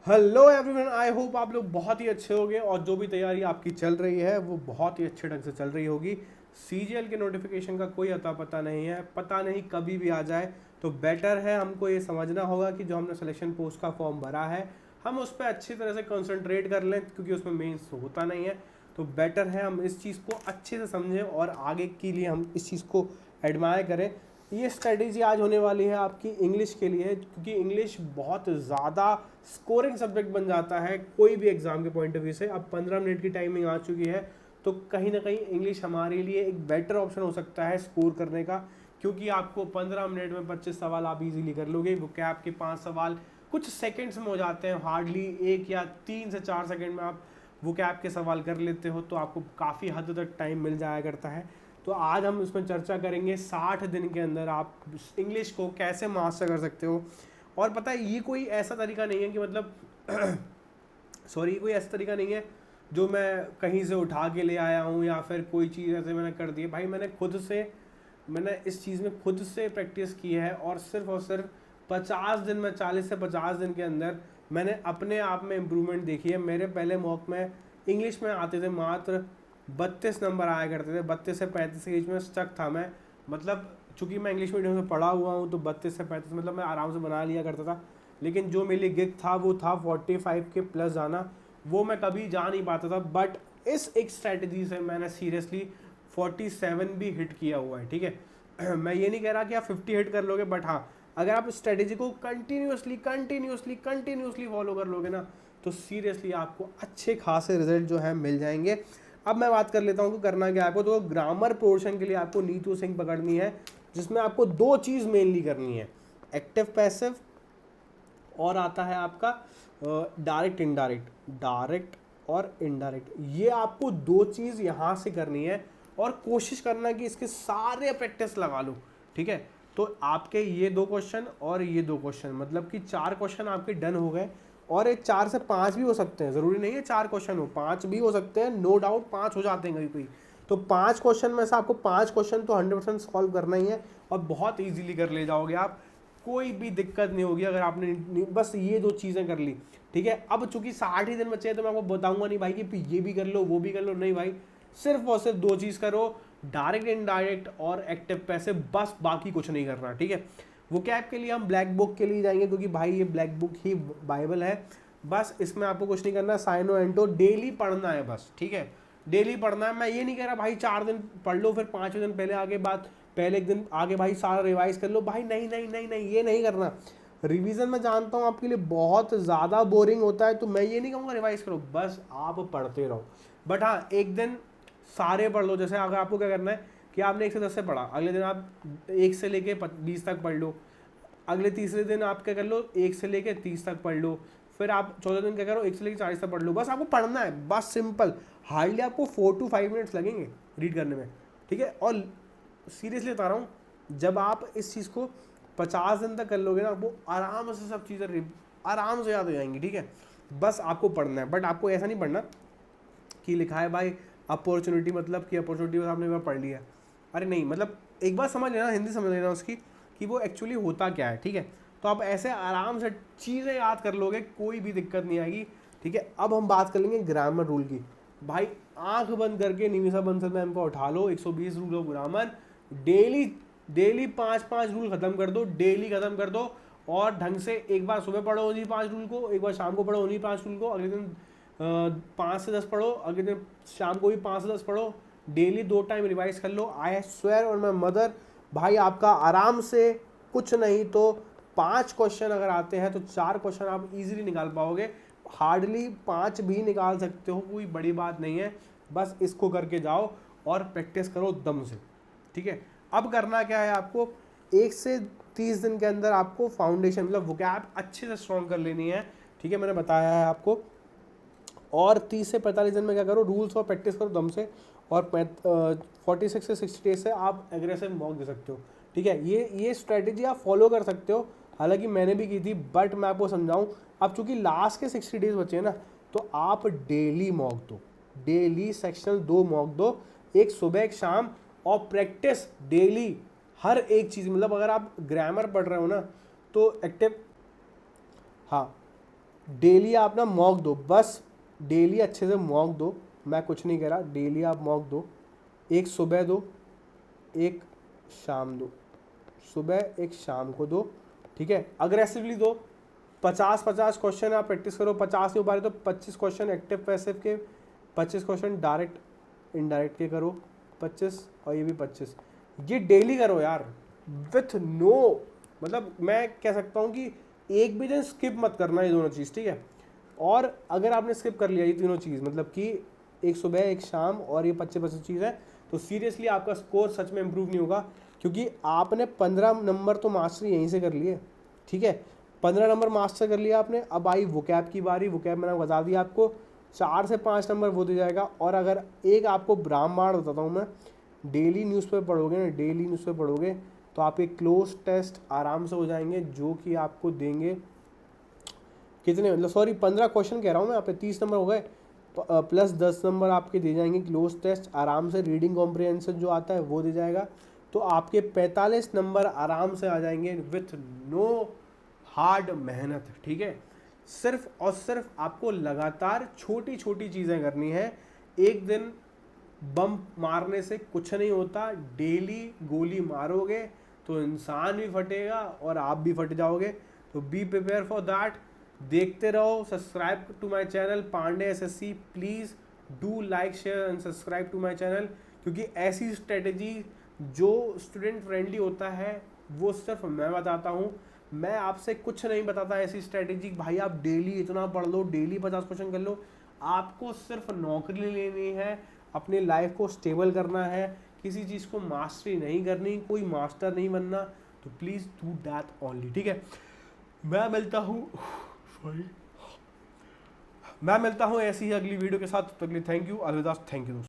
Hello everyone, I hope आप लोग बहुत ही अच्छे होंगे और जो भी तैयारी आपकी चल रही है वो बहुत ही अच्छे ढंग से चल रही होगी। सीजीएल के नोटिफिकेशन का कोई अता पता नहीं है, पता नहीं कभी भी आ जाए। तो बेटर है हमको ये समझना होगा कि जो हमने सिलेक्शन पोस्ट का फॉर्म भरा है हम उस पर अच्छी तरह से कंसंट्रेट कर लें, क्योंकि उसमें मेंस होता नहीं है। तो बेटर है हम इस चीज़ को अच्छे से समझें और आगे के लिए हम इस चीज़ को एडमायर करें। ये स्ट्रेटेजी आज होने वाली है आपकी इंग्लिश के लिए, क्योंकि इंग्लिश बहुत ज़्यादा स्कोरिंग सब्जेक्ट बन जाता है कोई भी एग्जाम के पॉइंट ऑफ व्यू से। अब 15 मिनट की टाइमिंग आ चुकी है, तो कहीं ना कहीं इंग्लिश हमारे लिए एक बेटर ऑप्शन हो सकता है स्कोर करने का, क्योंकि आपको 15 मिनट में 25 सवाल आप इजीली कर लोगे। वो कैप के 5 सवाल कुछ सेकंड्स में हो जाते हैं, हार्डली 1 या 3 से 4 सेकंड में आप वो कैप के सवाल कर लेते हो, तो आपको काफ़ी हद तक टाइम मिल जाया करता है। तो आज हम इसमें चर्चा करेंगे 60 दिन के अंदर आप इंग्लिश को कैसे मास्टर कर सकते हो। और पता है ये कोई ऐसा तरीका नहीं है कि मतलब सॉरी, कोई ऐसा तरीका नहीं है जो मैं कहीं से उठा के ले आया हूँ या फिर कोई चीज़ ऐसे मैंने कर दी है। भाई मैंने इस चीज़ में खुद से प्रैक्टिस की है और सिर्फ 50 दिन में 40 से 50 दिन के अंदर मैंने अपने आप में इम्प्रूवमेंट देखी है। मेरे पहले मॉक में इंग्लिश में आते थे मात्र 32 नंबर आया करते थे, 32 से 35 के बीच में स्टक था मैं। मतलब चूंकि मैं इंग्लिश मीडियम से पढ़ा हुआ हूँ तो 32 से 35 मतलब मैं आराम से बना लिया करता था। लेकिन जो मेरी गिग था वो था 45 के प्लस जाना, वो मैं कभी जा नहीं पाता था। बट इस एक स्ट्रैटेजी से मैंने सीरियसली 47 भी हिट किया हुआ है। ठीक है मैं ये नहीं कह रहा कि आप 50 हिट कर लोगे, बट हाँ, अगर आप इस स्ट्रैटेजी को कंटिन्यूसली फॉलो कर लोगे ना, तो सीरियसली आपको अच्छे खासे रिजल्ट जो है मिल जाएंगे। अब मैं बात कर लेता हूँ कि करना क्या है आपको। तो ग्रामर पोर्शन के लिए आपको नीतू सिंह पकड़नी है, जिसमें आपको दो चीज़ मेनली करनी है, एक्टिव पैसिव और आता है आपका डायरेक्ट और इनडायरेक्ट। ये आपको दो चीज़ यहाँ से करनी है और कोशिश करना कि इसके सारे प्रैक्टिस लगा लो। ठीक है, तो आपके ये दो क्वेश्चन और ये दो क्वेश्चन, मतलब कि 4 क्वेश्चन आपके डन हो गए। और एक 4 से 5 भी हो सकते हैं, ज़रूरी नहीं है 4 क्वेश्चन हो, 5 भी हो सकते हैं, नो डाउट 5 हो जाते हैं कभी कभी। तो 5 क्वेश्चन में से आपको 5 क्वेश्चन तो 100% सॉल्व करना ही है और बहुत ईजिली कर ले जाओगे आप। कोई भी दिक्कत नहीं होगी अगर आपने बस ये दो चीज़ें कर ली। ठीक है, अब चूंकि 60 ही दिन बचे हैं तो मैं आपको बताऊंगा नहीं भाई कि ये भी कर लो वो भी कर लो, नहीं भाई, सिर्फ और सिर्फ दो चीज़ करो, डायरेक्ट इनडायरेक्ट और एक्टिव पैसिव, बस बाकी कुछ नहीं करना। ठीक है, वो कैप के लिए हम ब्लैक बुक के लिए जाएंगे, क्योंकि भाई ये ब्लैक बुक ही बाइबल है। बस इसमें आपको कुछ नहीं करना, साइनो एंटो डेली पढ़ना है बस। ठीक है, डेली पढ़ना है। मैं ये नहीं कह रहा भाई 4 दिन पढ़ लो फिर 5वें दिन पहले आगे बात, पहले एक दिन आगे भाई सारा रिवाइज कर लो, भाई नहीं नहीं नहीं नहीं, ये नहीं करना। रिवीजन मैं जानता हूँ आपके लिए बहुत ज़्यादा बोरिंग होता है, तो मैं ये नहीं कहूँगा रिवाइज करो, बस आप पढ़ते रहो। बट हाँ, एक दिन सारे पढ़ लो। जैसे अगर आपको क्या करना है कि आपने 1 से 10 से पढ़ा, अगले दिन आप 1 से लेके 20 तक पढ़ लो। अगले तीसरे दिन आप क्या कर लो, 1 से लेके 30 तक पढ़ लो। फिर आप चौथे दिन क्या करो, 1 से लेके 40 तक पढ़ लो। बस आपको पढ़ना है, बस सिंपल। हार्डली आपको 4 to 5 मिनट्स लगेंगे रीड करने में। ठीक है, और सीरियसली बता रहा हूँ, जब आप इस चीज़ को 50 दिन तक कर लोगे ना, वो आराम से सब चीज़ें आराम से याद हो जाएंगी। ठीक है, बस आपको पढ़ना है। बट आपको ऐसा नहीं पढ़ना कि लिखा है भाई अपॉर्चुनिटी, मतलब कि अपॉर्चुनिटी बस आपने एक बार पढ़ लिया। अरे नहीं, मतलब एक बार समझ लेना, हिंदी समझ लेना उसकी कि वो एक्चुअली होता क्या है। ठीक है, तो आप ऐसे आराम से चीज़ें याद कर लोगे, कोई भी दिक्कत नहीं आएगी। ठीक है, अब हम बात कर लेंगे ग्रामर रूल की। भाई आंख बंद करके निमिषा बंसल मैम को उठा लो, 120 rule of grammar, daily daily 5-5 rule खत्म कर दो, डेली खत्म कर दो। और ढंग से एक बार सुबह पढ़ो उन्हीं 5 रूल को, एक बार शाम को पढ़ो उन्हीं 5 रूल को, अगले दिन 5 से 10 पढ़ो, अगले दिन शाम को भी 5 से 10 पढ़ो। डेली 2 टाइम रिवाइज कर लो। I swear on my mother, भाई आपका आराम से कुछ नहीं तो 5 क्वेश्चन अगर आते हैं तो 4 क्वेश्चन आप इजीली निकाल पाओगे। हार्डली 5 भी निकाल सकते हो, कोई बड़ी बात नहीं है। बस इसको करके जाओ और प्रैक्टिस करो दम से। ठीक है, अब करना क्या है आपको, 1 से 30 दिन के अंदर आपको फाउंडेशन मतलब वोकैब अच्छे से स्ट्रॉन्ग कर लेनी है। ठीक है, मैंने बताया है आपको। और 30 से 45 दिन में क्या करो, रूल्स और प्रैक्टिस करो दम से। और 46 से 60 डेज से आप एग्रेसिव मॉक दे सकते हो। ठीक है, ये स्ट्रेटेजी आप फॉलो कर सकते हो, हालांकि मैंने भी की थी, बट मैं आपको समझाऊं। अब चूंकि लास्ट के 60 डेज बचे हैं ना, तो आप डेली मॉक दो, डेली सेक्शनल 2 मॉक दो, एक सुबह एक शाम। और प्रैक्टिस डेली हर एक चीज़, मतलब अगर आप ग्रामर पढ़ रहे हो ना तो एक्टिव, हाँ डेली आप ना मॉक दो, बस डेली अच्छे से मॉक दो, मैं कुछ नहीं कह रहा, डेली आप मॉक दो, एक सुबह दो, एक शाम दो, सुबह एक शाम को दो, ठीक है, अग्रेसिवली दो। 50-50 क्वेश्चन आप प्रैक्टिस करो, 50 नहीं हो पा रहे तो 25 क्वेश्चन एक्टिव पैसिव के, 25 क्वेश्चन डायरेक्ट इनडायरेक्ट के करो, 25 और ये भी 25, ये डेली करो यार, विथ नो, मतलब मैं कह सकता हूँ कि एक भी दिन स्किप मत करना ये दोनों चीज़, ठीक है। और अगर आपने स्किप कर लिया ये तीनों चीज़, मतलब कि एक सुबह एक शाम और ये 25-25 चीज़ है, तो सीरियसली आपका स्कोर सच में इम्प्रूव नहीं होगा, क्योंकि आपने 15 नंबर तो मास्टरी यहीं से कर लिए, ठीक है, 15 नंबर मास्टर कर लिया आपने। अब आई वोकैब की बारी, वोकैब मैंने बता दिया आपको, 4 से 5 नंबर वो दे जाएगा। और अगर एक आपको ब्राह्मण बताता हूँ मैं, डेली न्यूज़पेपर पढ़ोगे ना, डेली न्यूज़पेपर पढ़ोगे तो आपके क्लोज टेस्ट आराम से हो जाएंगे, जो कि आपको देंगे कितने, मतलब सॉरी 15 क्वेश्चन कह रहा हूँ मैं, आपके 30 नंबर हो गए, प्लस 10 नंबर आपके दे जाएंगे क्लोज टेस्ट आराम से, रीडिंग कॉम्प्रिहेंशन जो आता है वो दे जाएगा, तो आपके 45 नंबर आराम से आ जाएंगे विथ नो हार्ड मेहनत, ठीक है। सिर्फ और सिर्फ आपको लगातार छोटी छोटी चीज़ें करनी है, एक दिन बम मारने से कुछ नहीं होता, डेली गोली मारोगे तो इंसान भी फटेगा और आप भी फट जाओगे, तो बी प्रिपेयर फॉर दैट। देखते रहो, subscribe to my channel Pandey SSC, please do like share and subscribe to my channel, क्योंकि ऐसी स्ट्रेटेजी जो स्टूडेंट फ्रेंडली होता है वो सिर्फ मैं बताता हूँ, मैं आपसे कुछ नहीं बताता ऐसी स्ट्रेटेजी, भाई आप डेली इतना पढ़ लो, डेली 50 क्वेश्चन कर लो, आपको सिर्फ नौकरी लेनी है, अपनी लाइफ को स्टेबल करना है, किसी चीज़ को मास्टरी नहीं करनी, कोई मास्टर नहीं बनना, तो प्लीज़ डू दैट ओनली, ठीक है। मैं मिलता हूँ सॉरी मैं मिलता हूँ ऐसी ही अगली वीडियो के साथ, तब तक के लिए थैंक यू, अलविदा, थैंक यू दोस्तों।